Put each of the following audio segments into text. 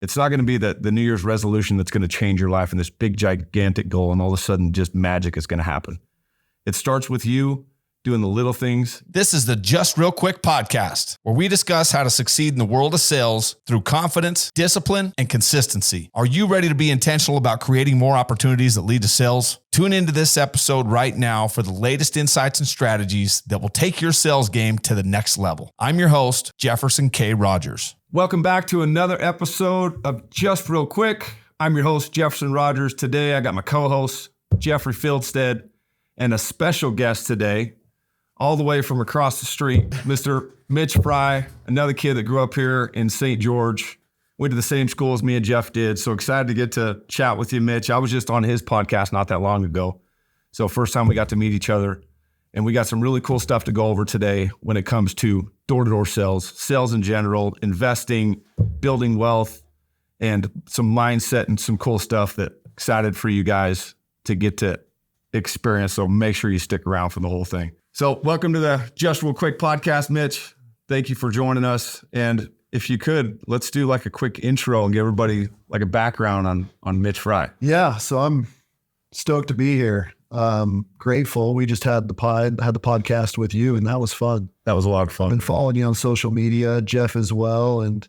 It's not going to be the New Year's resolution that's going to change your life and this big, gigantic goal, and all of a sudden just magic is going to happen. It starts with you doing the little things. This is the Just Real Quick podcast, where we discuss how to succeed in the world of sales through confidence, discipline, and consistency. Are you ready to be intentional about creating more opportunities that lead to sales? Tune into this episode right now for the latest insights and strategies that will take your sales game to the next level. I'm your host, Jefferson K. Rogers. Welcome back to another episode of Just Real Quick. I'm your host, Jefferson Rogers. Today, I got my co-host, Jeffrey Fieldstad, and a special guest today, all the way from across the street, Mr. Mitch Frei, another kid that grew up here in St. George, went to the same school as me and Jeff did. So excited to get to chat with you, Mitch. I was just on his podcast not that long ago. So first time we got to meet each other. And we got some really cool stuff to go over today when it comes to door-to-door sales in general, investing, building wealth, and some mindset and some cool stuff that excited for you guys to get to experience. So make sure you stick around for the whole thing. So welcome to the Just Real Quick podcast, Mitch. Thank you for joining us. And if you could, let's do like a quick intro and give everybody like a background on Mitch Frei. Yeah, so I'm stoked to be here. Grateful. We just had the podcast with you, and that was fun. That was a lot of fun. I've been following you on social media, Jeff as well, and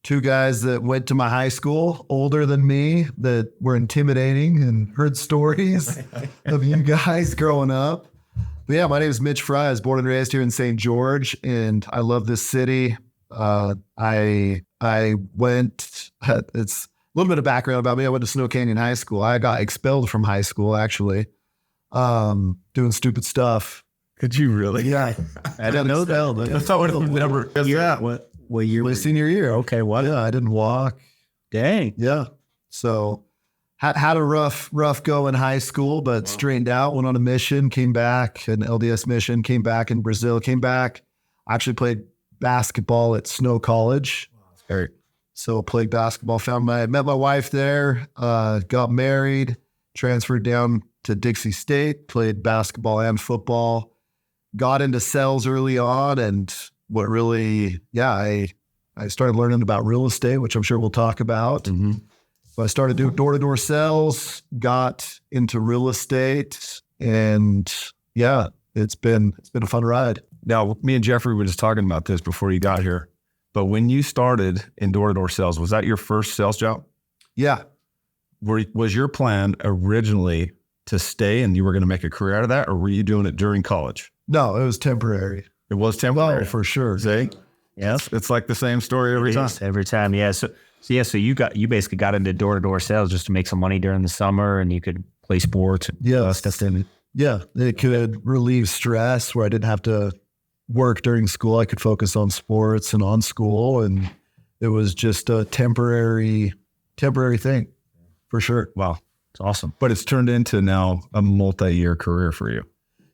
two guys that went to my high school, older than me, that were intimidating, and heard stories of you guys growing up. But yeah, my name is Mitch Frei. I was born and raised here in St. George, and I love this city. I went, it's a little bit of background about me. I went to Snow Canyon High School. I got expelled from high school, actually, doing stupid stuff. Could you really? Yeah. I didn't know that. I thought it never. Yeah. What year? My senior year. Okay, what? Yeah, I didn't walk. Dang. Yeah. So had a rough go in high school, but straightened out, went on a mission, came back, an LDS mission, came back in Brazil, came back, actually played basketball at Snow College. Great. So played basketball, met my wife there, got married, transferred down to Dixie State, played basketball and football, got into sales early on. And what really, I started learning about real estate, which I'm sure we'll talk about. Mm-hmm. So I started doing door-to-door sales, got into real estate, and yeah, it's been a fun ride. Now, me and Jeffrey were just talking about this before you got here, but when you started in door-to-door sales, was that your first sales job? Yeah. Was your plan originally to stay and you were going to make a career out of that, or were you doing it during college? No, it was temporary. It was temporary? Oh, for sure. See? Yes. It's like the same story every time. Every time, yeah. So you basically got into door-to-door sales just to make some money during the summer, and you could play sports. Yeah. Stuff in it. Yeah. It could relieve stress where I didn't have to work during school. I could focus on sports and on school, and it was just a temporary thing for sure. Wow. It's awesome. But it's turned into now a multi-year career for you.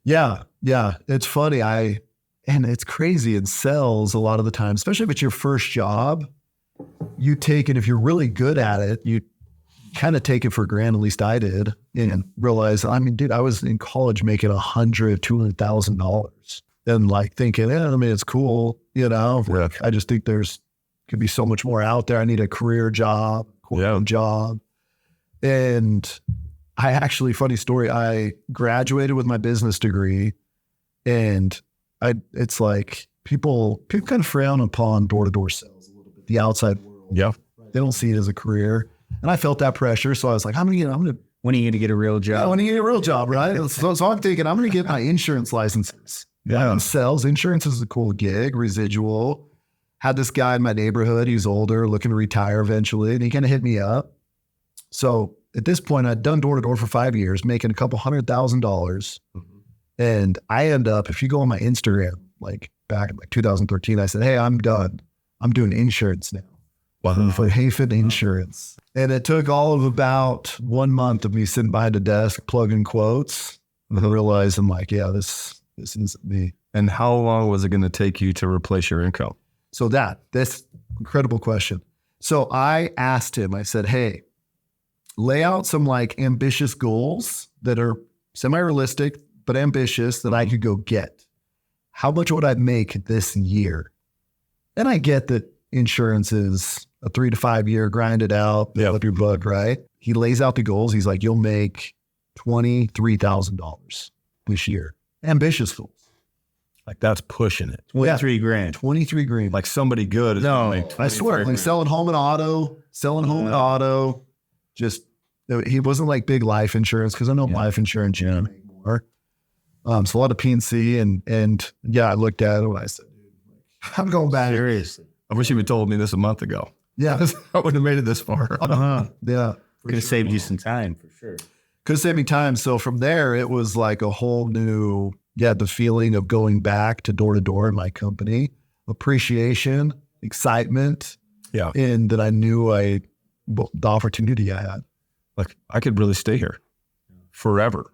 Yeah. Yeah. It's funny. And it's crazy in sales a lot of the time, especially if it's your first job, you take it, if you're really good at it, you kind of take it for granted, at least I did, and realize, I mean, dude, I was in college making $100,000, $200,000 and like thinking, it's cool. Yeah. I just think could be so much more out there. I need a career job, job. And I actually, funny story, I graduated with my business degree, and it's like people kind of frown upon door-to-door sales a little bit, the outside world. Yeah. They don't see it as a career. And I felt that pressure. So I was like, when are you going to get a real job? when are you get a real job, right? So I'm thinking I'm going to get my insurance licenses. Yeah. Sales, insurance is a cool gig, residual. Had this guy in my neighborhood, he's older, looking to retire eventually, and he kind of hit me up. So at this point, I'd done door-to-door for 5 years, making a couple $100,000. Mm-hmm. And I end up, if you go on my Instagram, like back in 2013, I said, hey, I'm done. I'm doing insurance now. Wow. For Hayfin Insurance. And it took all of about 1 month of me sitting behind a desk, plugging quotes, and I realized I'm like, yeah, this isn't me. And how long was it going to take you to replace your income? So this incredible question. So I asked him, I said, hey, lay out some like ambitious goals that are semi-realistic, but ambitious that I could go get. How much would I make this year? And I get that insurance is a 3 to 5 year grind it out, build up your book, right? He lays out the goals. He's like, you'll make $23,000 this year. Ambitious goals. Like that's pushing it. 23 grand. 23 grand. Like somebody good is No, gonna make I swear, like 23 selling home and auto, just, he wasn't like big life insurance because I know life insurance you can make more. So a lot of PNC and yeah, I looked at it and I said, dude, I'm going back. Seriously. I wish you had told me this a month ago. Yeah. I wouldn't have made it this far. Yeah. Could have saved you some time for sure. Could save me time. So from there, it was like a whole new, the feeling of going back to door in my company, appreciation, excitement. Yeah. And that I knew the opportunity I had. Like I could really stay here forever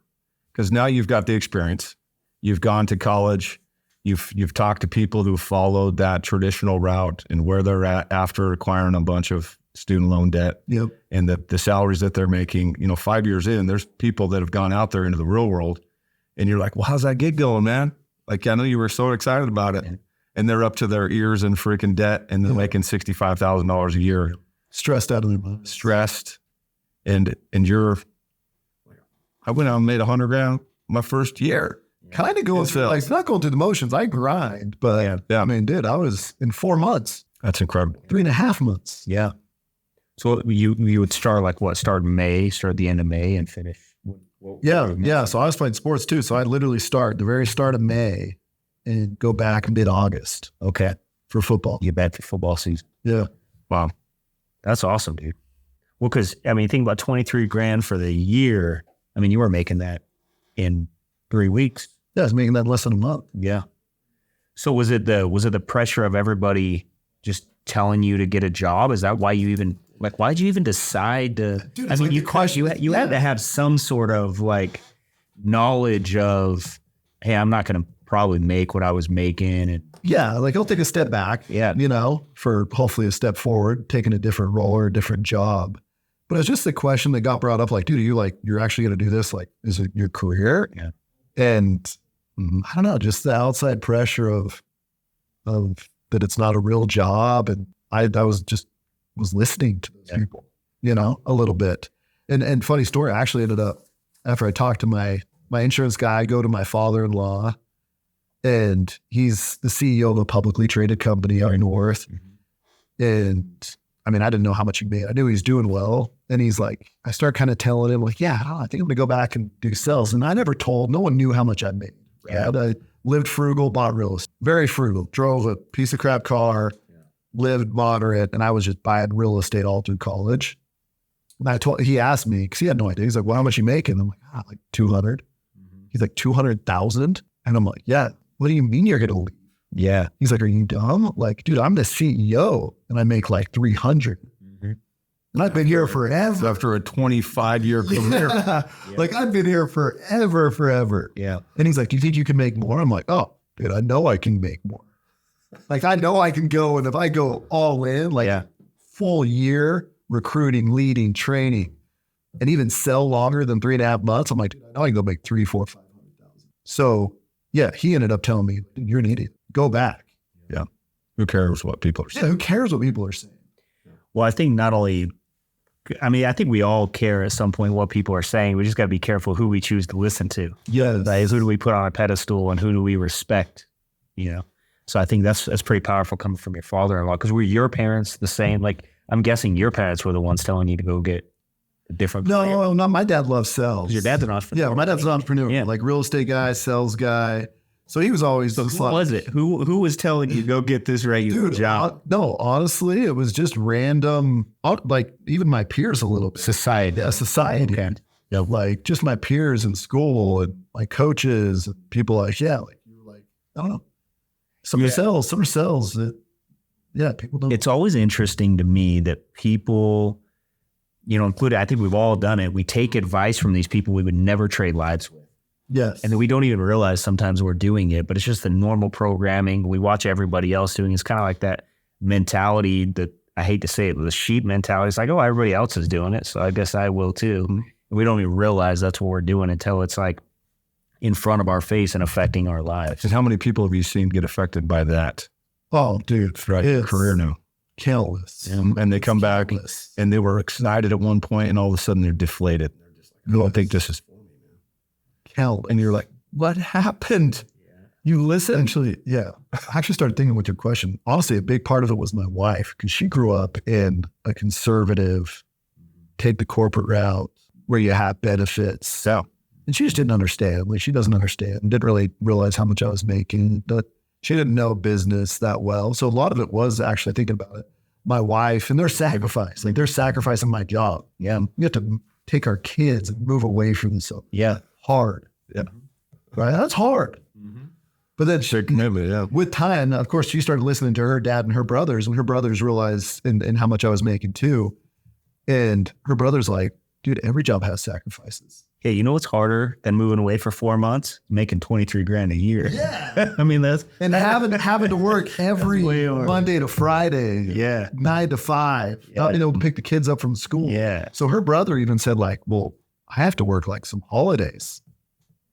because now you've got the experience. You've gone to college. You've talked to people who followed that traditional route and where they're at after acquiring a bunch of student loan debt. Yep. And the salaries that they're making, 5 years in, there's people that have gone out there into the real world and you're like, well, how's that gig going, man? Like, I know you were so excited about it and they're up to their ears in freaking debt and they're making $65,000 a year. Stressed out of their mind. Stressed. And I went out and made $100,000 my first year. Kind of going through, like, not going through the motions. I grind, but I mean, dude, I was in 4 months. That's incredible. 3.5 months. Yeah. So you would start start at the end of May and finish? Yeah. So I was playing sports too. So I'd literally start the very start of May and go back mid-August. Okay. For football. Get back for football season. Yeah. Wow. That's awesome, dude. Well, because, think about 23 grand for the year. You were making that in 3 weeks. Yeah, I was making that less than a month. Yeah. So was it the pressure of everybody just telling you to get a job? Is that why you even why'd you even decide to? Dude, you had to have some sort of knowledge of, hey, I'm not going to probably make what I was making, and I'll take a step back. Yeah. For hopefully a step forward, taking a different role or a different job. But it's just the question that got brought up, like, dude, you're actually going to do this? Like, is it your career? Yeah. And I don't know, just the outside pressure of that it's not a real job. And I was listening to those people, a little bit. And funny story, I actually ended up, after I talked to my insurance guy, I go to my father-in-law, and he's the CEO of a publicly traded company out north. Mm-hmm. And I didn't know how much he made. I knew he was doing well. And he's like, I start kind of telling him, like, I think I'm going to go back and do sales. And I never told, no one knew how much I made. Right? I lived frugal, bought real estate, very frugal, drove a piece of crap car, lived moderate. And I was just buying real estate all through college. And he asked me, because he had no idea. He's like, well, how much you making? I'm like, like 200. Mm-hmm. He's like, 200,000? And I'm like, yeah. What do you mean you're going to leave? Yeah. He's like, are you dumb? Like, dude, I'm the CEO and I make like 300. Mm-hmm. And I've been here forever. After a 25-year career. Like, I've been here forever. Yeah. And he's like, do you think you can make more? I'm like, oh, dude, I know I can make more. Like, I know I can go. And if I go all in, full year recruiting, leading, training, and even sell longer than 3.5 months, I'm like, dude, I know I can go make 300, 400, 500,000. So yeah, he ended up telling me, you're an idiot. Go back. Yeah. Who cares what people are saying? Yeah, who cares what people are saying? Well, I think I think we all care at some point what people are saying. We just got to be careful who we choose to listen to. Yes. Who do we put on a pedestal and who do we respect? So I think that's pretty powerful coming from your father-in-law, because were your parents the same? Like, I'm guessing your parents were the ones telling you to go get a different career. No, not my dad loves sales. Your dad's an entrepreneur. Yeah, my dad's an entrepreneur. Yeah. Like real estate guy, sales guy. So he was always. So who was it? Who was telling you go get this regular job? No, honestly, it was just random. Like even my peers a little bit. Society. Yeah, society. Okay. Yeah, like just my peers in school and my coaches and people like, you were like, I don't know. Some are sales that, people don't. It's always interesting to me that people, including, I think we've all done it. We take advice from these people we would never trade lives with. Yes. And then we don't even realize sometimes we're doing it, but it's just the normal programming. We watch everybody else doing it. It's kind of like that mentality that, I hate to say it, the sheep mentality. It's like, oh, everybody else is doing it, so I guess I will too. Mm-hmm. And we don't even realize that's what we're doing until it's like in front of our face and affecting our lives. And how many people have you seen get affected by that? Oh, dude. Throughout your career now? Countless. And they come back Countless. and they were excited at one point and all of a sudden they're deflated. They're just like, I don't think this is for me, man. Countless. And you're like, what happened? You listened? Actually, yeah. I actually started thinking with your question. Honestly, a big part of it was my wife, because she grew up in a conservative, take the corporate route where you have benefits. Yeah. And she just didn't understand. Like, she doesn't understand. Didn't really realize how much I was making, but she didn't know business that well. So a lot of it was actually thinking about it. My wife and their sacrifice, like they're sacrificing my job. Yeah. We have to take our kids and move away from this. So Yeah. hard. Yeah. Right. That's hard. But then Yeah. with time, of course, she started listening to her dad and her brothers, and her brothers realized and how much I was making too. And her brother's like, dude, every job has sacrifices. Hey, you know what's harder than moving away for 4 months? Making 23 grand a year. Yeah. I mean, that's And having to work every way hard. Monday to Friday. Yeah. 9 to 5. Yeah. You know, pick the kids up from school. Yeah. So her brother even said like, well, I have to work like some holidays.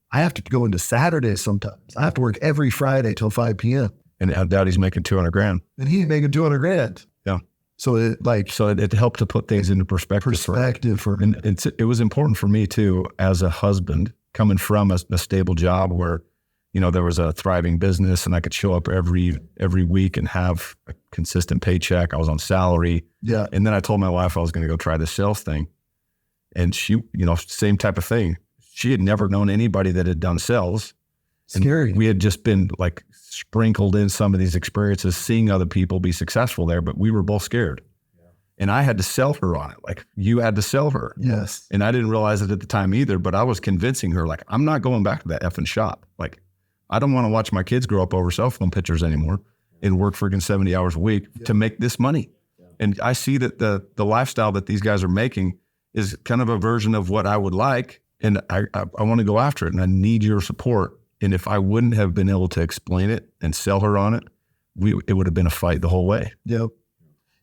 I have to go into Saturdays sometimes. I have to work every Friday till 5 p.m. And daddy's making 200 grand. And he's making 200 grand. Yeah. So it helped to put things into perspective. And it was important for me too, as a husband, coming from a stable job where, you know, there was a thriving business and I could show up every week and have a consistent paycheck. I was on salary. Yeah. And then I told my wife I was going to go try this sales thing. And she, you know, same type of thing. She had never known anybody that had done sales. Scary. And we had just been like sprinkled in some of these experiences, seeing other people be successful there, but we were both scared. Yeah. And I had to sell her on it. Like, you had to sell her. Yes. And I didn't realize it at the time either, but I was convincing her, like, I'm not going back to that effing shop. Like, I don't want to watch my kids grow up over cell phone pictures anymore and work freaking 70 hours a week to make this money. Yeah. And I see that the lifestyle that these guys are making is kind of a version of what I would like. And I want to go after it, and I need your support. And if I wouldn't have been able to explain it and sell her on it, it would have been a fight the whole way. Yep.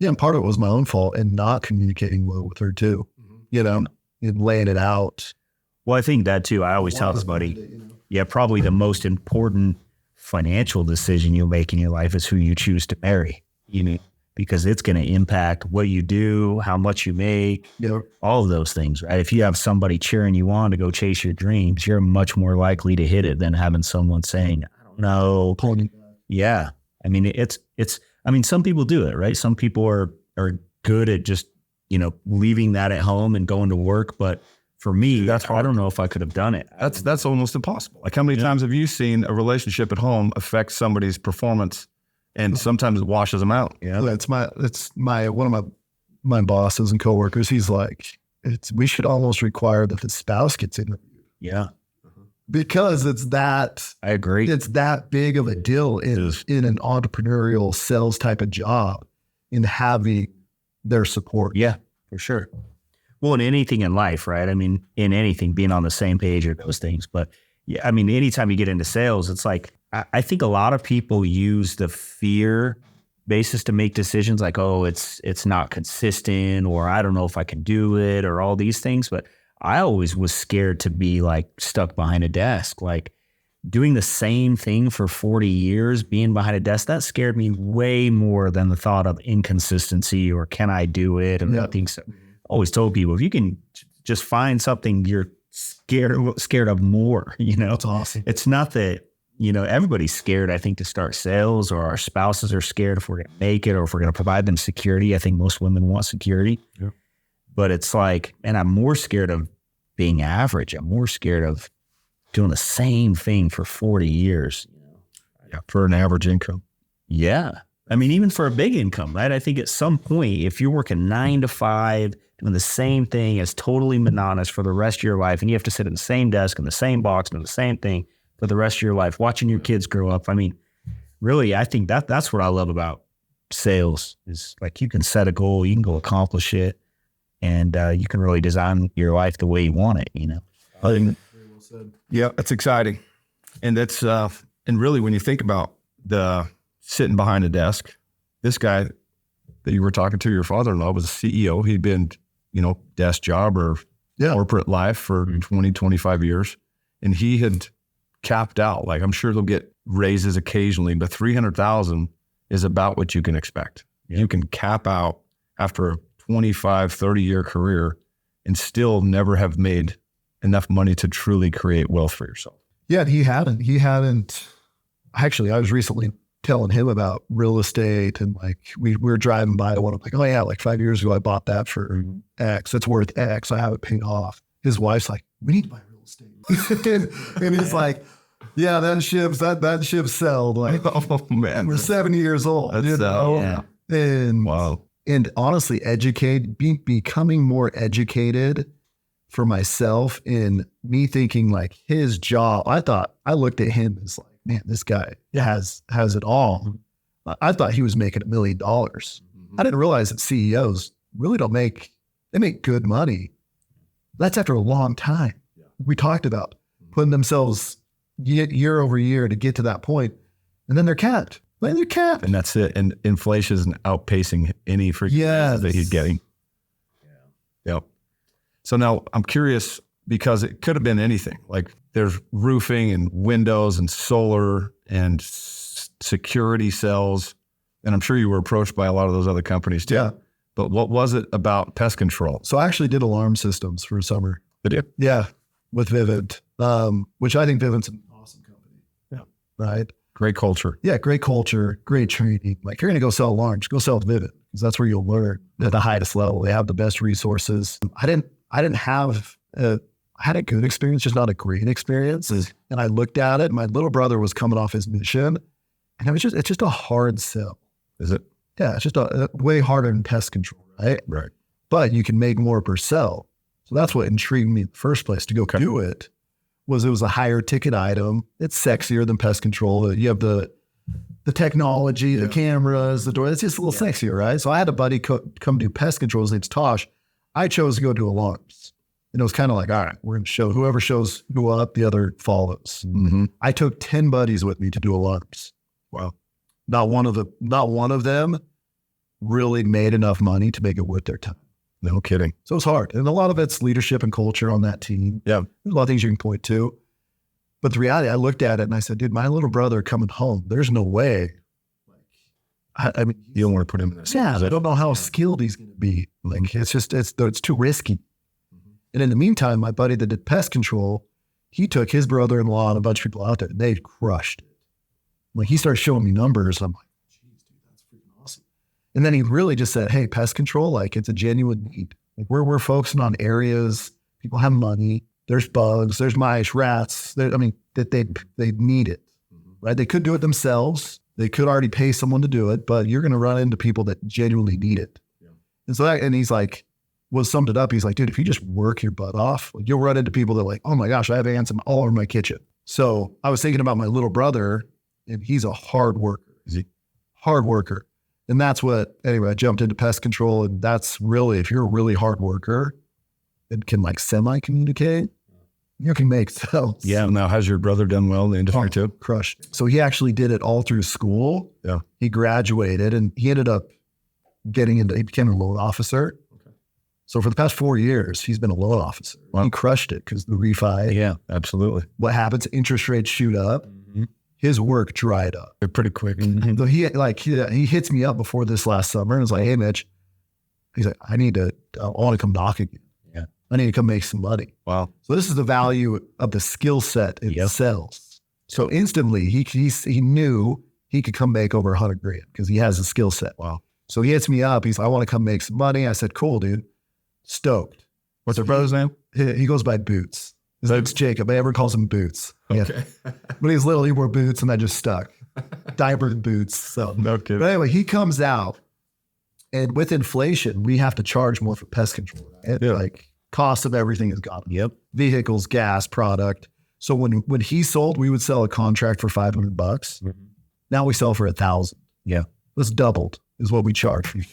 Yeah, and part of it was my own fault and not communicating well with her too. You know, and laying it out. Well, I think that too. I always tell somebody, probably the most important financial decision you'll make in your life is who you choose to marry. You know, because it's going to impact what you do, how much you make, all of those things, right? If you have somebody cheering you on to go chase your dreams, you're much more likely to hit it than having someone saying, I don't know. Yeah. I mean, some people do it, right? Some people are good at just, you know, leaving that at home and going to work. But for me, I don't know if I could have done it. That's almost impossible. Like, how many times have you seen a relationship at home affect somebody's performance? And sometimes it washes them out. Yeah, that's one of my bosses and coworkers. He's like, we should almost require that the spouse gets interviewed. Yeah, because it's that. I agree. It's that big of a deal in an entrepreneurial sales type of job, in having their support. Yeah, for sure. Well, in anything in life, right? I mean, in anything, being on the same page or those things. But yeah, I mean, anytime you get into sales, it's like, I think a lot of people use the fear basis to make decisions, like, oh, it's not consistent, or I don't know if I can do it, or all these things. But I always was scared to be like stuck behind a desk, like doing the same thing for 40 years, being behind a desk. That scared me way more than the thought of inconsistency or can I do it? And I think so. I always told people, if you can just find something you're scared of more, you know, that's awesome. It's not that, you know, everybody's scared, I think, to start sales, or our spouses are scared if we're going to make it, or if we're going to provide them security. I think most women want security. Yeah. But it's like, and I'm more scared of being average. I'm more scared of doing the same thing for 40 years. Yeah, for an average income. Yeah. I mean, even for a big income, right? I think at some point, if you're working 9 to 5, doing the same thing as totally monotonous for the rest of your life, and you have to sit at the same desk in the same box and the same thing for the rest of your life, watching your kids grow up. I mean, really, I think that's what I love about sales, is like, you can set a goal, you can go accomplish it, and you can really design your life the way you want it, you know? I think, yeah, that's exciting. And that's, and really, when you think about the sitting behind a desk, this guy that you were talking to, your father-in-law, was a CEO. He'd been, you know, desk job or corporate life for 20, 25 years. And he had capped out. Like, I'm sure they'll get raises occasionally, but $300,000 is about what you can expect. You can cap out after a 25, 30-year career and still never have made enough money to truly create wealth for yourself. Yeah, and he hadn't. Actually, I was recently telling him about real estate, and like we were driving by one. I'm like, oh yeah, like 5 years ago, I bought that for X. It's worth X. I have it paid off. His wife's like, we need to buy real estate. and he's like, yeah, that ship sailed. Like, Oh man, we're 70 years old. That's, You know? yeah. And wow. and honestly, becoming more educated for myself, in me thinking like his job. I looked at him as like, man, this guy has it all. I thought he was making $1 million. I didn't realize that CEOs really they make good money. That's after a long time. We talked about putting themselves year over year to get to that point, and then they're capped. They're capped. And that's it. And inflation is outpacing any freaking that he's getting. Yeah. Yep. So now I'm curious, because it could have been anything. Like there's roofing and windows and solar and security cells. And I'm sure you were approached by a lot of those other companies too. Yeah. But what was it about pest control? So I actually did alarm systems for a summer. Did you? Yeah, with Vivint, which I think Vivint's an awesome company. Yeah. Right. Great culture. Yeah, great culture, great training. Like, you're going to go sell alarms, go sell Vivint, because that's where you'll learn at the highest level. They have the best resources. I had a good experience, just not a great experience. And I looked at it. My little brother was coming off his mission, and it's just a hard sell. Is it? Yeah, it's just a way harder than pest control, right? Right. But you can make more per sell. So that's what intrigued me in the first place to go do it. It was a higher ticket item. It's sexier than pest control. You have the technology, the cameras, the door. It's just a little sexier, right? So I had a buddy come do pest control. His name's Tosh. I chose to go do alarms. And it was kind of like, all right, we're going to show whoever shows who up, the other follows. Mm-hmm. I took 10 buddies with me to do alarms. Wow. Not one of them really made enough money to make it worth their time. No kidding. So it's hard. And a lot of it's leadership and culture on that team. Yeah. There's a lot of things you can point to. But the reality, I looked at it and I said, dude, my little brother coming home, there's no way. I mean, You don't want to put him in this. I don't know how skilled he's going to be. Like, it's too risky. And in the meantime, my buddy that did pest control, he took his brother-in-law and a bunch of people out there, and they crushed it. Like, he started showing me numbers. I'm like, geez, dude, that's freaking awesome. And then he really just said, hey, pest control, like, it's a genuine need. Like, we're focusing on areas, people have money, there's bugs, there's mice, rats. That they need it, right? They could do it themselves. They could already pay someone to do it, but you're going to run into people that genuinely need it. Yeah. And he's like, summed it up. He's like, dude, if you just work your butt off, like, you'll run into people that are like, oh my gosh, I have ants all over my kitchen. So I was thinking about my little brother, and he's a hard worker. Is he? Hard worker. And anyway, I jumped into pest control, and that's really, if you're a really hard worker and can like semi-communicate, you can make sales. Yeah. Now, has your brother done well in the industry too? Crushed. So he actually did it all through school. Yeah. He graduated, and he ended up he became a loan officer. So for the past 4 years, he's been a loan officer. Wow. He crushed it because the refi. Yeah, absolutely. What happens? Interest rates shoot up. Mm-hmm. His work dried up. They're pretty quick. Mm-hmm. So he hits me up before this last summer and was like, hey, Mitch, he's like, I want to come knock again. Yeah. I need to come make some money. Wow. So this is the value of the skill set it sells. So instantly he knew he could come make over $100,000 because he has a skill set. Wow. So he hits me up. He's like, I want to come make some money. I said, cool, dude. Stoked. What's your brother's name? He goes by Boots. His name's Jacob. Everyone calls him Boots. Okay. Yeah. When he was little, he wore boots, and I just stuck. Diaper boots. So No kidding. But anyway, he comes out, and with inflation, we have to charge more for pest control. Right? Yeah. Like, cost of everything has gone up. Yep. Vehicles, gas, product. So when he sold, we would sell a contract for $500. Mm-hmm. Now we sell for $1,000. Yeah. It's doubled is what we charge.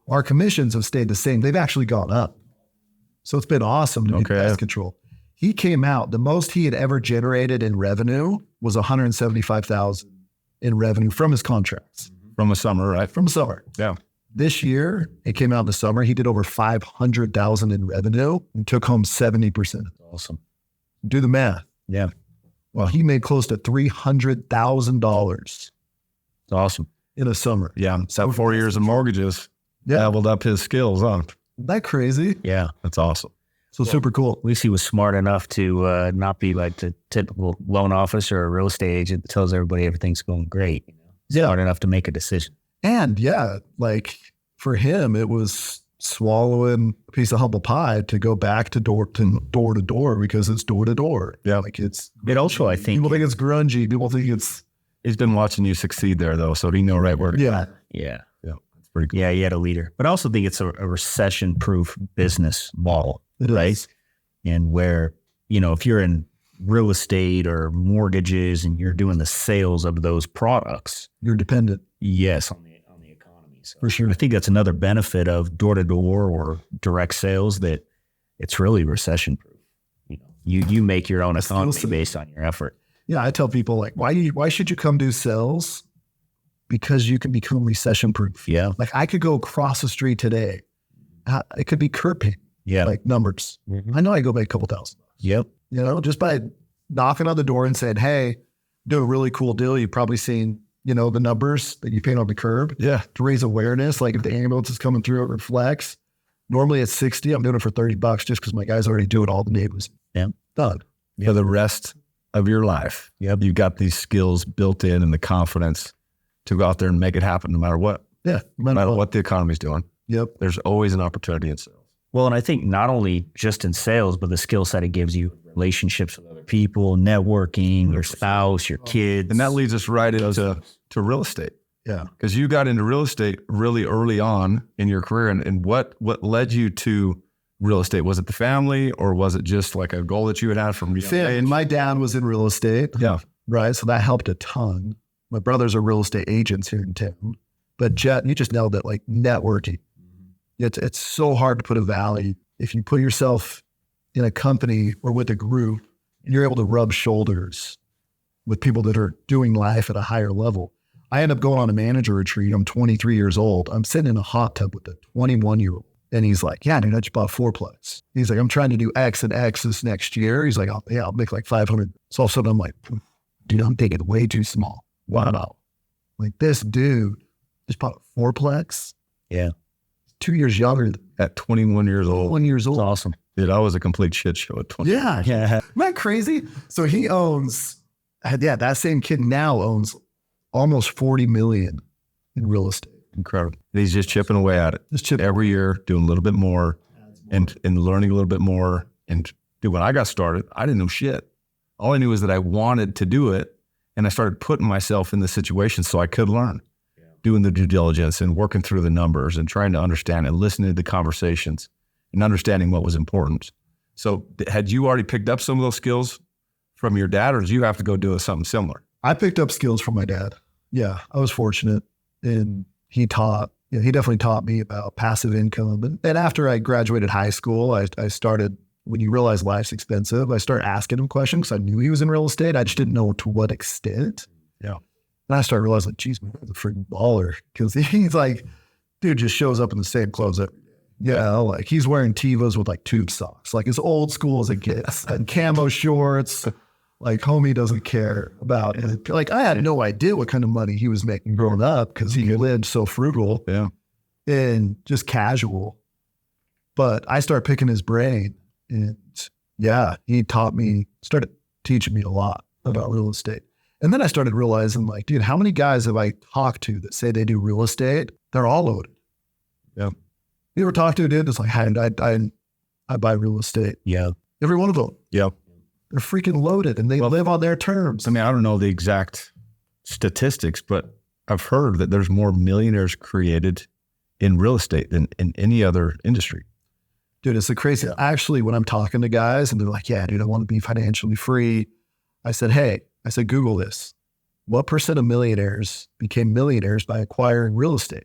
Our commissions have stayed the same. They've actually gone up. So it's been awesome to do pest control. He came out, the most he had ever generated in revenue was $175,000 in revenue from his contracts. From the summer, right? From summer. Yeah. This year, it came out in the summer, he did over $500,000 in revenue and took home 70%. Awesome. Do the math. Yeah. Well, he made close to $300,000. It's awesome. in a summer. Yeah. So 4 years of mortgages leveled up his skills, huh? Isn't that crazy? Yeah. That's awesome. So super cool. At least he was smart enough to not be like the typical loan officer or real estate agent that tells everybody everything's going great. Smart enough to make a decision. And like for him, it was swallowing a piece of humble pie to go back to door to door because it's door to door. Yeah. Like it also, I think people think it's grungy. People think it's. He's been watching you succeed there though. So he know right where. Yeah. Yeah. It's pretty cool. Yeah. He had a leader, but I also think it's a recession proof business model. It right. is. And where, if you're in real estate or mortgages and you're doing the sales of those products, You're dependent. yes, on the economy. So For sure. I think that's another benefit of door to door or direct sales, that it's really recession proof. You make your own economy based on your effort. Yeah. I tell people like, why should you come do sales? Because you can become recession proof. Yeah. Like I could go across the street today. It could be curb payment. Yeah. Like numbers. Mhm. I know I go make a couple $1,000. Yep. Just by knocking on the door and saying, hey, do a really cool deal. You've probably seen, the numbers that you paint on the curb. Yeah. To raise awareness. Like if the ambulance is coming through, it reflects. Normally it's 60. I'm doing it for $30 just because my guys already do it. All the neighbors. Yeah. Done. For the rest of your life. Yep. You've got these skills built in and the confidence to go out there and make it happen no matter what. Yeah. No matter what the economy's doing. Yep. There's always an opportunity in sales. Well, and I think not only just in sales, but the skill set it gives you, relationships with other people, networking, your spouse, your kids. And that leads us right into real estate. Yeah. Because you got into real estate really early on in your career. And what led you to real estate? Was it the family or was it just like a goal that you had from your And my dad was in real estate. Yeah. Right. So that helped a ton. My brothers are real estate agents here in town. But Jet, you just nailed it, like networking. It's so hard to put a value. If you put yourself in a company or with a group and you're able to rub shoulders with people that are doing life at a higher level. I end up going on a manager retreat. I'm 23 years old. I'm sitting in a hot tub with a 21-year-old. And he's like, yeah, dude, I just bought 4-plex. He's like, I'm trying to do X and X this next year. He's like, I'll make like 500. So all of a sudden I'm like, dude, I'm thinking way too small. Wow. Like this dude just bought a 4-plex. Yeah. 2 years younger. At 21 years old. 1 years It's old. awesome. Dude, I was a complete shit show at 20. Yeah. Yeah. Isn't that crazy? So he owns, that same kid now owns almost 40 million in real estate. Incredible. And he's just chipping away at it. Just chipping. Every year, doing a little bit more and learning a little bit more. And dude, when I got started, I didn't know shit. All I knew was that I wanted to do it. And I started putting myself in the situation so I could learn. Doing the due diligence and working through the numbers and trying to understand and listening to the conversations and understanding what was important. So had you already picked up some of those skills from your dad, or did you have to go do something similar? I picked up skills from my dad. Yeah, I was fortunate. And he definitely taught me about passive income. And after I graduated high school, I started, when you realize life's expensive, I started asking him questions because I knew he was in real estate. I just didn't know to what extent. Yeah. And I started realizing, geez, man, he's a freaking baller. Because he's like, dude just shows up in the same clothes every day. Yeah, like he's wearing Tevas with like tube socks, like as old school as it gets, and camo shorts. Like homie doesn't care about it. Like I had no idea what kind of money he was making growing up because he lived so frugal and just casual. But I started picking his brain, and he started teaching me a lot about real estate. And then I started realizing, like, dude, how many guys have I talked to that say they do real estate? They're all loaded. Yeah. You ever talk to a dude that's like, I buy real estate? Yeah. Every one of them. Yeah. They're freaking loaded and they live on their terms. I mean, I don't know the exact statistics, but I've heard that there's more millionaires created in real estate than in any other industry. Dude, it's the crazy. Actually, when I'm talking to guys and they're like, yeah, dude, I want to be financially free. I said, Google this. What % of millionaires became millionaires by acquiring real estate?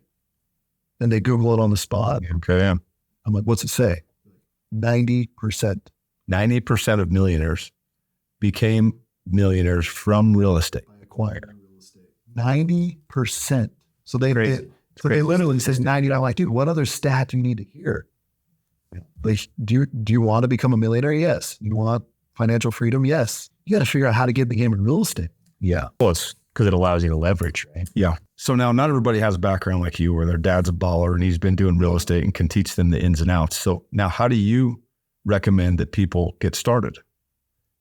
And they Google it on the spot. Okay. Yeah. I'm like, what's it say? 90%. 90% of millionaires became millionaires from real estate. By acquiring real estate. 90%. So they literally says 90. I'm like, dude, what other stat do you need to hear? Like, do you want to become a millionaire? Yes. You want financial freedom? Yes. You got to figure out how to get in the game of real estate. Yeah. Well, it's because it allows you to leverage, right? Yeah. So now not everybody has a background like you where their dad's a baller and he's been doing real estate and can teach them the ins and outs. So now how do you recommend that people get started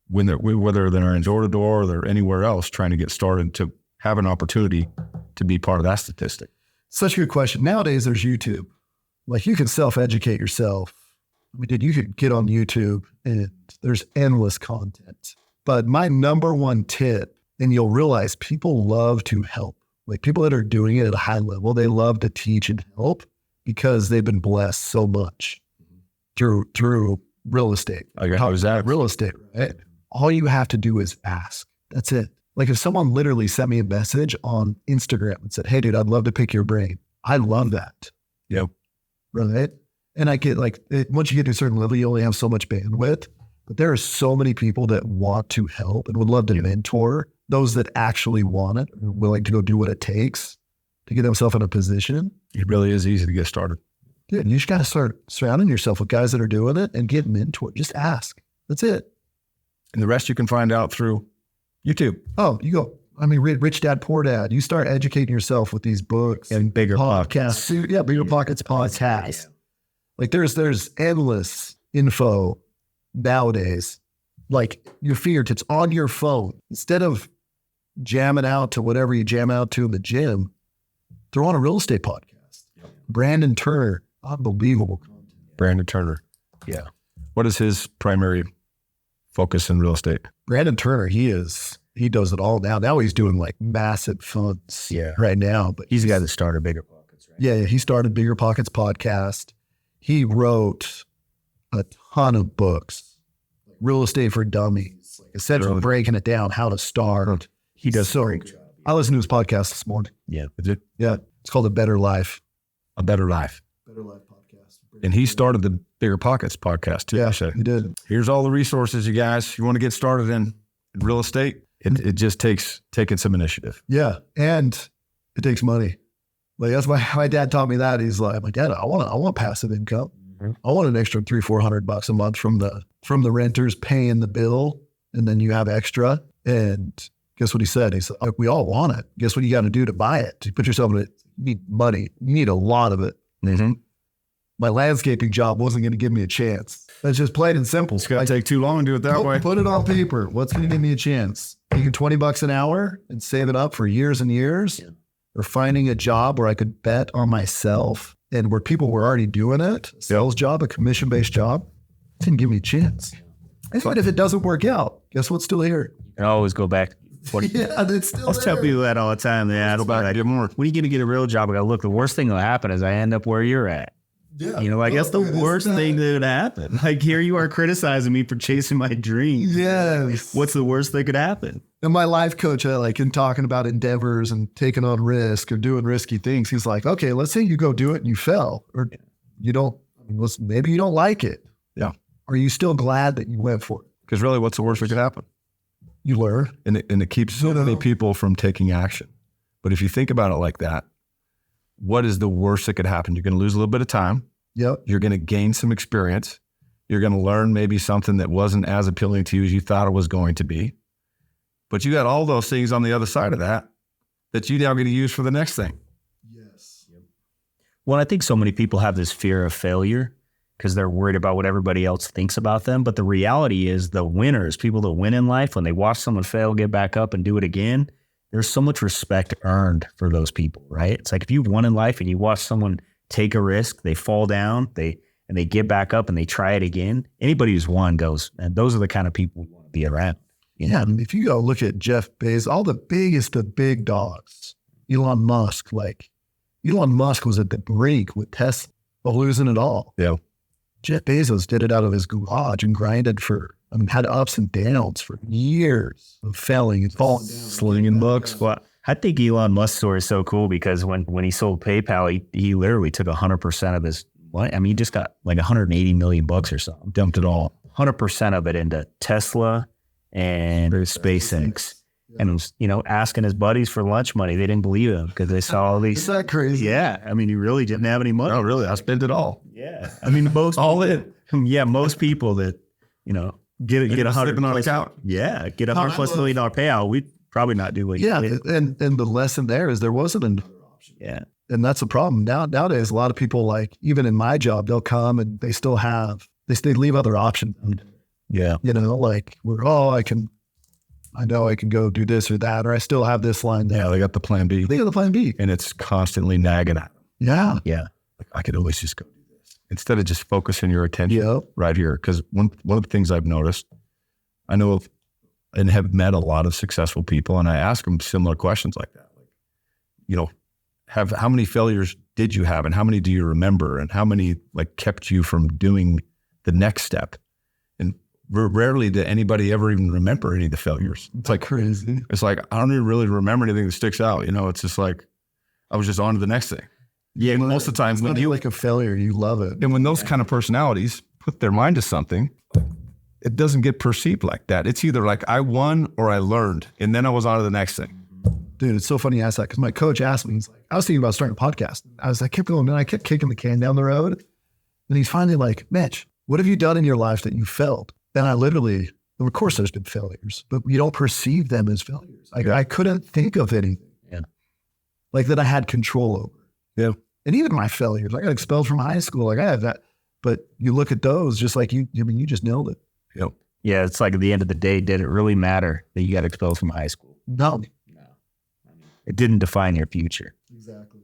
when whether they're in door-to-door or they're anywhere else trying to get started to have an opportunity to be part of that statistic? Such a good question. Nowadays, there's YouTube. Like you can self-educate yourself. I mean, dude, you could get on YouTube and there's endless content. But my number one tip, and you'll realize people love to help. Like people that are doing it at a high level, they love to teach and help because they've been blessed so much through real estate. Okay, how is that? Real estate, right? All you have to do is ask. That's it. Like if someone literally sent me a message on Instagram and said, hey, dude, I'd love to pick your brain. I love that. Yep. Right? And I get once you get to a certain level, you only have so much bandwidth. But there are so many people that want to help and would love to mentor those that actually want it, and are willing to go do what it takes to get themselves in a position. It really is easy to get started. Dude, you just got to start surrounding yourself with guys that are doing it and get mentored. Just ask. That's it. And the rest you can find out through YouTube. Oh, you go. I mean, Rich Dad, Poor Dad. You start educating yourself with these books And bigger podcasts. Yeah, Bigger Pockets podcasts. Yeah. Like there's endless info nowadays. Like your fingertips on your phone. Instead of jamming out to whatever you jam out to in the gym, throw on a real estate podcast. Yep. Brandon Turner, unbelievable content. Brandon Turner. Yeah. What is his primary focus in real estate? Brandon Turner, he does it all now. Now he's doing like massive funds right now. But He's the guy that started Bigger Pockets, right? Yeah, he started Bigger Pockets podcast. He wrote a ton of books, like Real Estate for Dummies, like essentially breaking it down, how to start. He does so great job. I listened to his podcast this morning. Yeah. Is it? Yeah, it's called A Better Life. A Better Life. Better Life podcast. And he started the Bigger Pockets podcast too. Yeah, So he did. here's all the resources, you guys. If you want to get started in real estate, it just takes taking some initiative. Yeah, and it takes money. Like that's my dad taught me that. He's like, my dad, I want passive income. Mm-hmm. I want an extra $300-400 a month from the renters paying the bill, and then you have extra. And guess what he said? He said, we all want it. Guess what you got to do to buy it? To put yourself in it, you need money. You need a lot of it. Mm-hmm. My landscaping job wasn't going to give me a chance. That's just plain and simple. It's going to take too long to do it that way. Put it on paper. What's going to give me a chance? Making $20 an hour and save it up for years and years, or finding a job where I could bet on myself and where people were already doing it, a sales job, a commission-based job, it didn't give me a chance. Even if it doesn't work out, guess what's still here? You can always go back. Yeah, it's still I was telling people that all the time. Yeah, Go back and get more. when are you going to get a real job? I go, look, the worst thing that'll happen is I end up where you're at. Yeah. You know, I guess the worst thing that would happen. Like here you are criticizing me for chasing my dreams. Yes. What's the worst that could happen? And my life coach, in talking about endeavors and taking on risk or doing risky things, he's like, okay, let's say you go do it and you fail, or you don't, maybe you don't like it. Yeah. Are you still glad that you went for it? Because really, what's the worst that could happen? You learn. And it keeps so many people from taking action. But if you think about it like that, what is the worst that could happen? You're going to lose a little bit of time. Yep. You're going to gain some experience. You're going to learn maybe something that wasn't as appealing to you as you thought it was going to be. But you got all those things on the other side of that you now get to use for the next thing. Yes. Well, I think so many people have this fear of failure because they're worried about what everybody else thinks about them. But the reality is the winners, people that win in life, when they watch someone fail, get back up and do it again, there's so much respect earned for those people, right? It's like if you've won in life and you watch someone take a risk, they fall down, they get back up and they try it again. Anybody who's won goes, and those are the kind of people we want to be around. Yeah. I mean, if you go look at Jeff Bezos, all the biggest of big dogs, Elon Musk was at the brink with Tesla of losing it all. Yeah. Jeff Bezos did it out of his garage and grinded had ups and downs for years of failing and falling down. Slinging books. Well, I think Elon Musk's story is so cool because when he sold PayPal, he literally took 100% of his money. I mean, he just got like $180 million or something. Dumped it all. 100% of it into Tesla and SpaceX. And was, asking his buddies for lunch money. They didn't believe him because they saw all these. Is that crazy? Yeah. I mean, he really didn't have any money. No, really, I spent it all. Yeah. I mean, most people that, get Sleeping on a $100 couch. Yeah, get $100+ million payout. We'd probably not do what you Yeah. did. And the lesson there is there wasn't another option. Yeah. And that's a problem. Nowadays, a lot of people, like, even in my job, they'll come and they still have, they leave other options. Yeah. You know, like, I know I can go do this or that, or I still have this line there. Yeah, they got the plan B. They got the plan B. And it's constantly nagging at them. Yeah. Yeah. Like, I could always just go do this. Instead of just focusing your attention Yeah. right here. Because one of the things I've noticed, I know of and have met a lot of successful people, and I ask them similar questions like that. Like, you know, how many failures did you have, and how many do you remember, and how many like kept you from doing the next step? And rarely did anybody ever even remember any of the failures. It's like Crazy. It's like, I don't even really remember anything that sticks out. You know, it's just like, I was just on to the next thing. Yeah. Most of the time when you like a failure, you love it. and when those kind of personalities put their mind to something, it doesn't get perceived like that. It's either like I won or I learned, and then I was on to the next thing. Dude, it's so funny you ask that, because my coach asked me, he's like, I was thinking about starting a podcast. I kept going, man, I kept kicking the can down the road. And he's finally like, Mitch, what have you done in your life that you failed? And I literally, of course there's been failures, but you don't perceive them as failures. Like, I couldn't think of anything like that I had control over. Yeah. And even my failures, I got expelled from high school. Like, I have that, but you look at those just like you just nailed it. Yep. Yeah. It's like at the end of the day, did it really matter that you got expelled from high school? No. It didn't define your future. Exactly.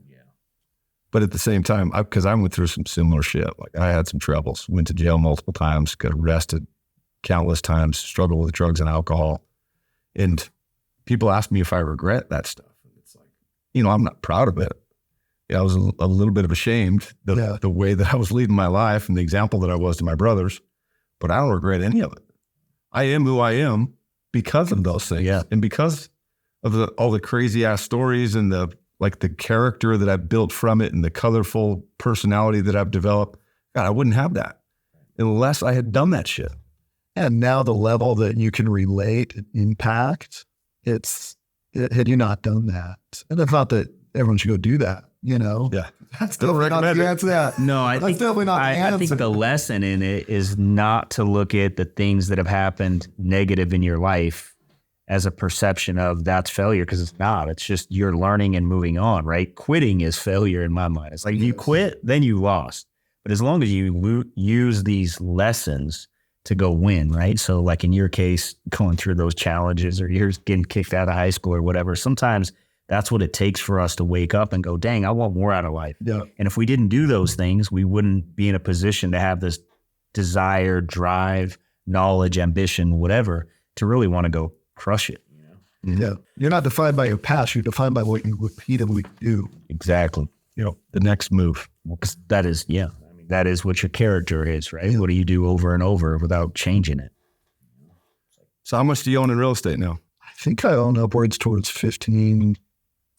But at the same time, because I went through some similar shit. Like, I had some troubles, went to jail multiple times, got arrested countless times, struggled with drugs and alcohol. And people ask me if I regret that stuff. It's like, you know, I'm not proud of it. Yeah, I was a little bit of ashamed the way that I was leading my life and the example that I was to my brothers, but I don't regret any of it. I am who I am because of those things. Yeah. And because of all the crazy ass stories and the character that I've built from it and the colorful personality that I've developed. God, I wouldn't have that unless I had done that shit. And now the level that you can relate and impact, had you not done that? And it's not that everyone should go do that, you know? Yeah. That's definitely not the answer to that. No, That's definitely not the I answer. think the lesson in it is not to look at the things that have happened negative in your life as a perception of that's failure, because it's not. It's just you're learning and moving on, right? Quitting is failure in my mind. It's like if you quit, then you lost. But as long as you use these lessons to go win, right? So like in your case, going through those challenges, or you're getting kicked out of high school or whatever, sometimes that's what it takes for us to wake up and go, dang, I want more out of life. Yeah. And if we didn't do those things, we wouldn't be in a position to have this desire, drive, knowledge, ambition, whatever, to really want to go crush it. Yeah. You're not defined by your past. You're defined by what you repeatedly do. Exactly. You know, the next move. Because that is, I mean, that is what your character is, right? Yeah. What do you do over and over without changing it? So how much do you own in real estate now? I think I own upwards towards 15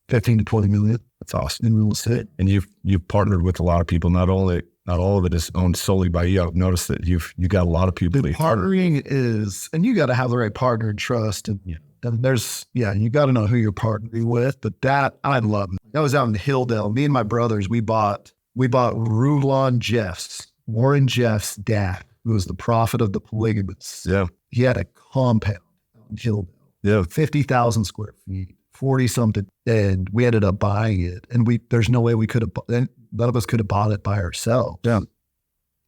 to 20 million That's awesome. in real estate. And you've partnered with a lot of people. Not all of it is owned solely by you. I've noticed that you got a lot of people. The partnering is, and you got to have the right partner and trust. And, and there's, you got to know who you're partnering with. But that, I love it. That was out in Hilldale. Me and my brothers, we bought Rulon Jeff's, Warren Jeff's dad, who was the prophet of the polygamists. Yeah. He had a compound out in Hilldale. Yeah. 50,000 square feet, 40 something. And we ended up buying it. And there's no way we could have, none of us could have bought it by ourselves. Yeah.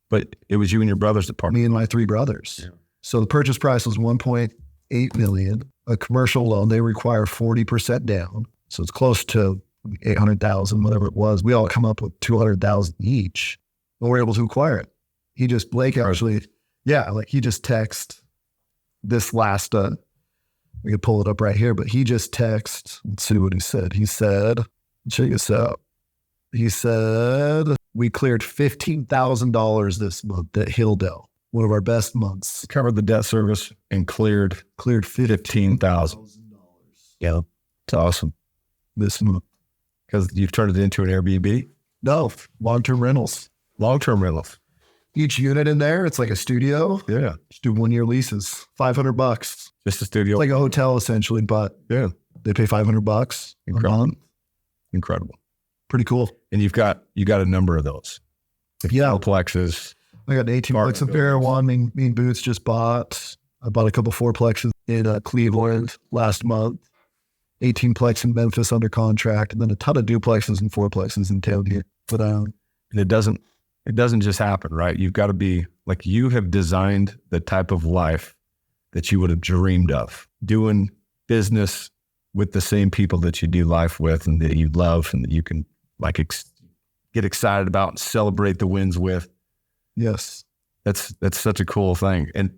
But it was you and your brothers that partnered. Me and my three brothers. Yeah. So the purchase price was 1.8 million. A commercial loan, they require 40% down. So it's close to 800,000, whatever it was. We all come up with 200,000 each, and we're able to acquire it. Blake actually, he just texted this last, we could pull it up right here, but he just texted, let's see what he said. He said, check this out. He said, we cleared $15,000 this month at Hilldale, one of our best months. Covered the debt service and cleared $15,000. Yeah. It's awesome. This month. Because you've turned it into an Airbnb? No, long-term rentals. Long-term rentals. Each unit in there, it's like a studio. Yeah. Just do 1-year leases, $500. Just a studio. It's like a hotel essentially, but they pay $500 a month. Incredible. Pretty cool. And you got a number of those. Fourplexes. I got an 18-plex in Fair one. Me and Boots just bought. I bought a couple fourplexes in Cleveland last month. 18-plex in Memphis under contract, and then a ton of duplexes and fourplexes in town here. But and it doesn't just happen, right? You've got to be like, you have designed the type of life that you would have dreamed of, doing business with the same people that you do life with and that you love and that you can like get excited about and celebrate the wins with. yes, That's such a cool thing. And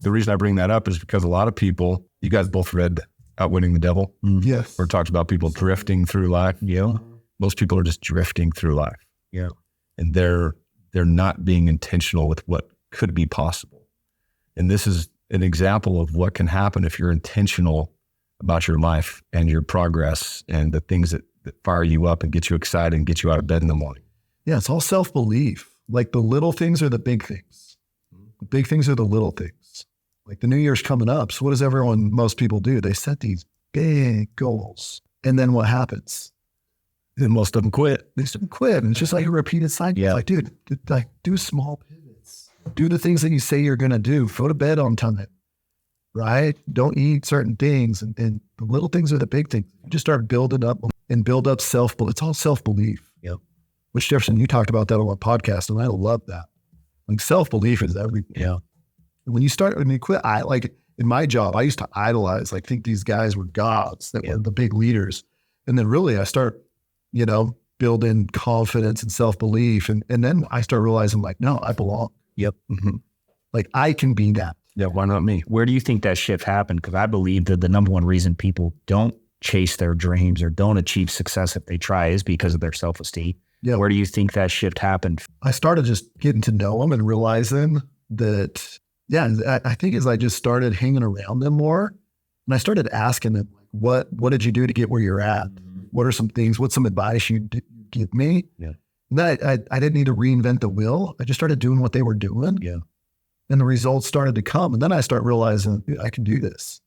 the reason I bring that up is because a lot of people, you guys both read Outwitting the Devil, yes, or talks about people drifting through life. Yeah. Most people are just drifting through life. Yeah. And they're not being intentional with what could be possible. And this is an example of what can happen if you're intentional about your life and your progress and the things that fire you up and get you excited and get you out of bed in the morning. yeah. It's all self-belief. Like the little things are the big things. The big things are the little things. Like the New Year's coming up. So what does most people do? They set these big goals. And then what happens? And most of them quit. They just quit. And it's just like a repeated cycle. Yeah. Like, dude, like do small pivots. Do the things that you say you're going to do. Go to bed on time, right? Don't eat certain things. And the little things are the big things. You just start building up and build up self-belief. It's all self-belief. Yep. Which, Jefferson, you talked about that on a podcast, and I love that. Like self-belief is everything. Yeah. When you quit, like in my job, I used to idolize, like think these guys were gods that were the big leaders. And then really I start, building confidence and self-belief. And then I start realizing like, no, I belong. Yep. Mm-hmm. Like I can be that. Yeah, why not me? Where do you think that shift happened? Because I believe that the number one reason people don't chase their dreams or don't achieve success if they try is because of their self-esteem. Yeah. Where do you think that shift happened? I started just getting to know them and realizing that, I think as I just started hanging around them more, and I started asking them, like, what did you do to get where you're at? What are some things, what's some advice you give me? Yeah. And then I didn't need to reinvent the wheel. I just started doing what they were doing. Yeah. And the results started to come. And then I start realizing, dude, I can do this.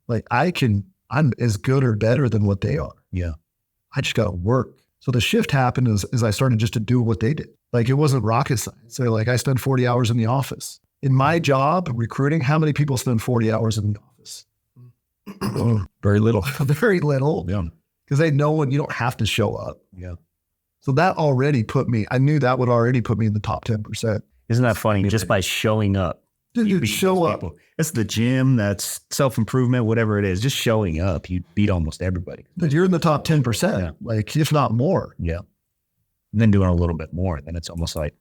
Like I'm as good or better than what they are. Yeah. I just got to work. So the shift happened as I started just to do what they did. Like it wasn't rocket science. So like I spend 40 hours in the office. In my job, recruiting, how many people spend 40 hours in the office? Very little. Very little. Yeah. Because they know when you don't have to show up. Yeah. So that already I knew that would already put me in the top 10%. Isn't that funny? Just by showing up. Dude, beat show most up. people. That's the gym, that's self-improvement, whatever it is. Just showing up, you beat almost everybody. But you're in the top 10%, Yeah. like if not more. Yeah. And then doing a little bit more, then it's almost like,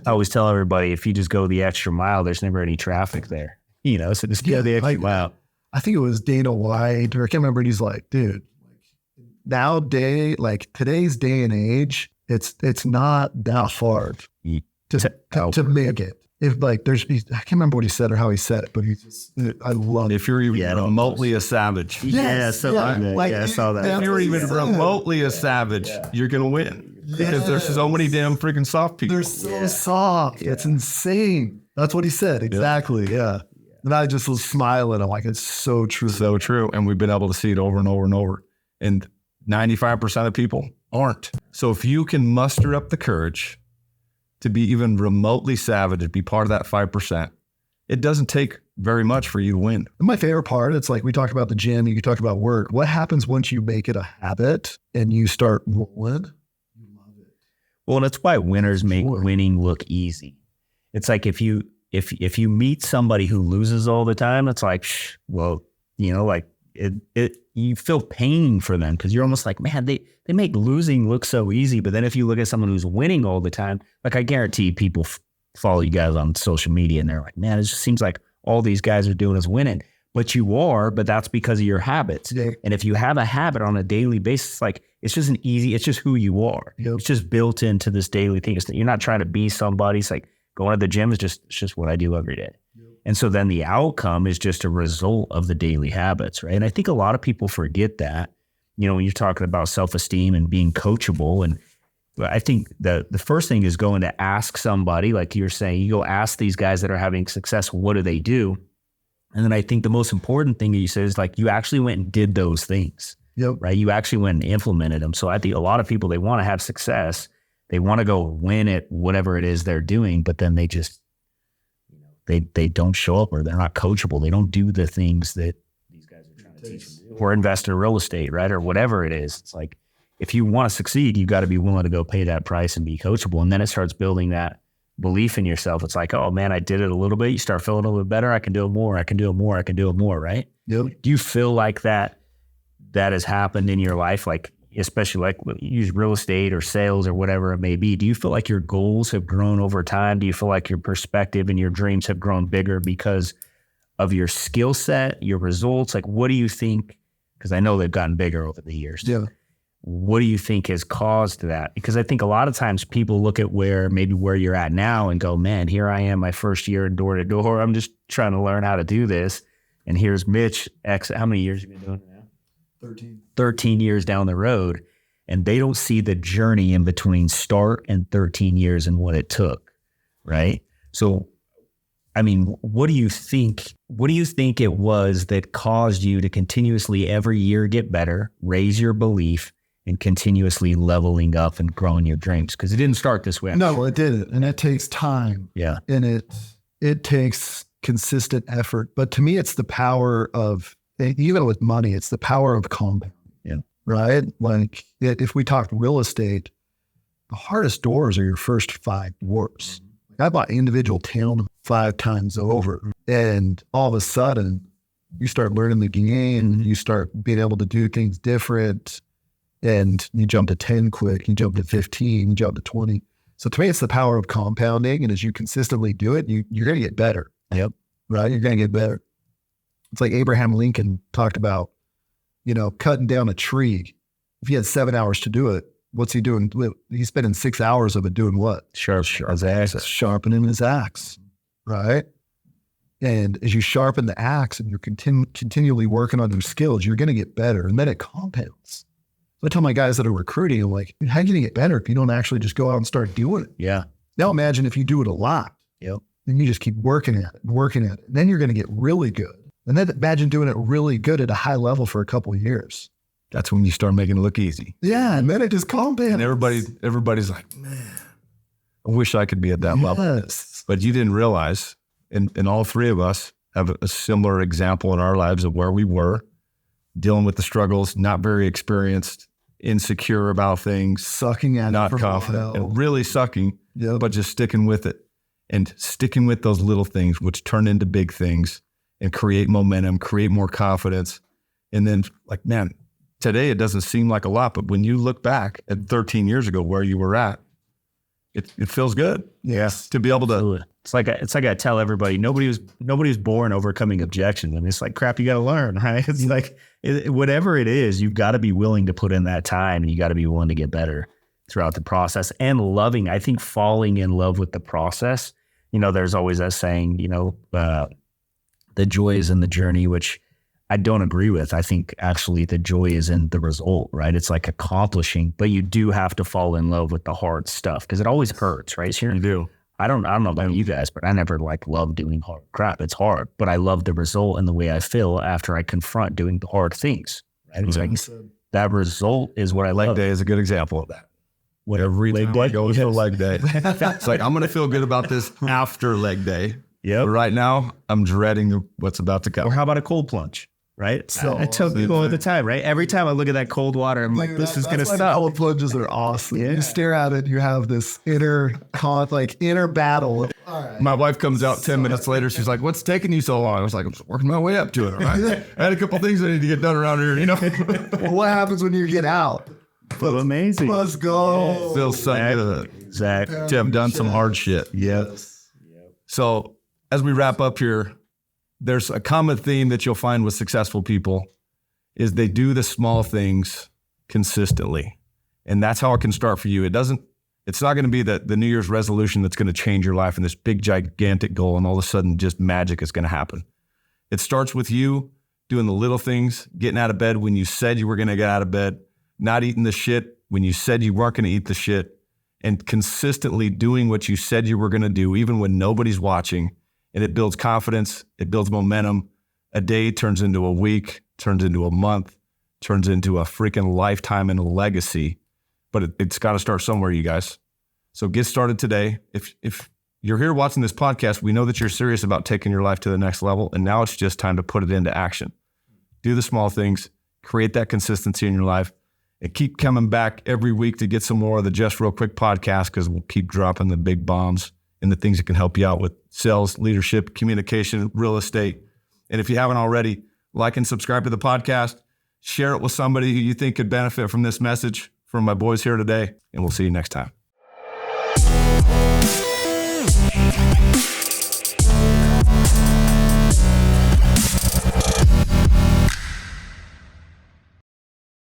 I always tell everybody, if you just go the extra mile, there's never any traffic there. So just go the extra mile. I think it was Dana White, or I can't remember. And he's like, dude, today's day and age, it's not that hard to make it. If like I can't remember what he said or how he said it, but I love it. If you're even remotely a savage, I saw that. if you're even remotely a savage, you're going to win. Because there's so many damn freaking soft people. They're so soft. It's insane. That's what he said. Exactly. Yeah. And I just was smiling. I'm like, it's so true. So true. And we've been able to see it over and over and over. And 95% of people aren't. So if you can muster up the courage to be even remotely savage and be part of that 5%, it doesn't take very much for you to win. And my favorite part, it's like we talk about the gym, you talk about work. What happens once you make it a habit and you start rolling? Well, that's why winners make winning look easy. It's like if you meet somebody who loses all the time, it's like, you feel pain for them because you're almost like, man, they make losing look so easy. But then if you look at someone who's winning all the time, like I guarantee people follow you guys on social media and they're like, man, it just seems like all these guys are doing is winning. But you are, but that's because of your habits. Yeah. And if you have a habit on a daily basis, like it's just who you are. Yep. It's just built into this daily thing. You're not trying to be somebody. It's like going to the gym is just what I do every day. Yep. And so then the outcome is just a result of the daily habits, right? And I think a lot of people forget that, when you're talking about self-esteem and being coachable. And I think the first thing is going to ask somebody, like you're saying, you go ask these guys that are having success, what do they do? And then I think the most important thing that you said is like, you actually went and did those things, right? You actually went and implemented them. So I think a lot of people, they want to have success. They want to go win at whatever it is they're doing, but then they just, they don't show up or they're not coachable. They don't do the things that these guys are trying to or invest in real estate, right? Or whatever it is. It's like, if you want to succeed, you got to be willing to go pay that price and be coachable. And then it starts building that belief in yourself. It's like, oh man, I did it a little bit. You start feeling a little bit better. I can do it more. I can do it more. I can do it more. Right. Yep. Do you feel like that has happened in your life? Like, especially like use real estate or sales or whatever it may be. Do you feel like your goals have grown over time? Do you feel like your perspective and your dreams have grown bigger because of your skill set, your results? Like, what do you think? Because I know they've gotten bigger over the years. Yeah. What do you think has caused that? Because I think a lot of times people look at where you're at now and go, man, here I am my first year door to door. I'm just trying to learn how to do this. And here's Mitch, how many years have you been doing it now? 13 years down the road. And they don't see the journey in between start and 13 years and what it took. Right. So, I mean, what do you think it was that caused you to continuously every year get better, raise your belief, and continuously leveling up and growing your dreams? Because it didn't start this way. No, it didn't. And it takes time. Yeah. And it takes consistent effort. But to me, it's the power of, even with money, it's the power of compound. Yeah. Right? Like if we talk real estate, the hardest doors are your first 5 doors. I bought individual town 5 times over. And all of a sudden, you start learning the game, you start being able to do things different. And you jump to 10 quick, you jump to 15, you jump to 20. So to me, it's the power of compounding. And as you consistently do it, you're going to get better. Yep. Right? You're going to get better. It's like Abraham Lincoln talked about, cutting down a tree. If he had 7 hours to do it, what's he doing? He's spending 6 hours of it doing what? Sharpening his axe. Right? And as you sharpen the axe and you're continually working on your skills, you're going to get better. And then it compounds. So I tell my guys that are recruiting, I'm like, how are you going to get better if you don't actually just go out and start doing it? Yeah. Now imagine if you do it a lot. Yep. Then you just keep working at it. And then you're going to get really good. And then imagine doing it really good at a high level for a couple of years. That's when you start making it look easy. Yeah. And then it just compounds. And everybody's like, man, I wish I could be at that level. But you didn't realize, and all 3 of us have a similar example in our lives of where we were, dealing with the struggles, not very experienced, insecure about things, sucking at not it, confident, and really sucking, yep. But just sticking with it and sticking with those little things, which turn into big things and create momentum, create more confidence. And then like, man, today it doesn't seem like a lot, but when you look back at 13 years ago, where you were at, it feels good. Yes. To be able to. Absolutely. It's like I tell everybody, nobody was born overcoming objections. And it's like, crap, you got to learn, right? It's like, whatever it is, you've got to be willing to put in that time, and you got to be willing to get better throughout the process and I think falling in love with the process. There's always that saying, the joy is in the journey, which I don't agree with. I think actually the joy is in the result, right? It's like accomplishing, but you do have to fall in love with the hard stuff because it always hurts, right? You do. I don't know about you guys, but I never love doing hard crap. It's hard, but I love the result and the way I feel after I confront doing the hard things. Right? It's like that result is what I love. Leg day is a good example of that. Every time I go to leg day, it's like, I'm going to feel good about this after leg day. Yeah. Right now, I'm dreading what's about to come. Or how about a cold plunge? Right? So I tell people all the time, right? Every time I look at that cold water, I'm like, this is going to stop. Cold plunges are awesome. Yeah. You stare at it, you have this inner battle. All right. My wife comes out 10 minutes later. She's like, what's taking you so long? I was like, I'm just working my way up to it. All right? I had a couple things I need to get done around here, Well, what happens when you get out? Amazing. Let's go. Still sucking. Exactly. To have done some hard shit. Yes. So as we wrap up here, there's a common theme that you'll find with successful people is they do the small things consistently. And that's how it can start for you. It's not going to be the New Year's resolution that's going to change your life and this big, gigantic goal. And all of a sudden just magic is going to happen. It starts with you doing the little things, getting out of bed when you said you were going to get out of bed, not eating the shit when you said you weren't going to eat the shit, and consistently doing what you said you were going to do, even when nobody's watching. And it builds confidence. It builds momentum. A day turns into a week, turns into a month, turns into a freaking lifetime and a legacy. But it's got to start somewhere, you guys. So get started today. If you're here watching this podcast, we know that you're serious about taking your life to the next level. And now it's just time to put it into action. do the small things, create that consistency in your life, and keep coming back every week to get some more of the Just Real Quick podcast, because we'll keep dropping the big bombs and the things that can help you out with sales, leadership, communication, real estate. And if you haven't already, like and subscribe to the podcast. Share it with somebody who you think could benefit from this message from my boys here today. And we'll see you next time.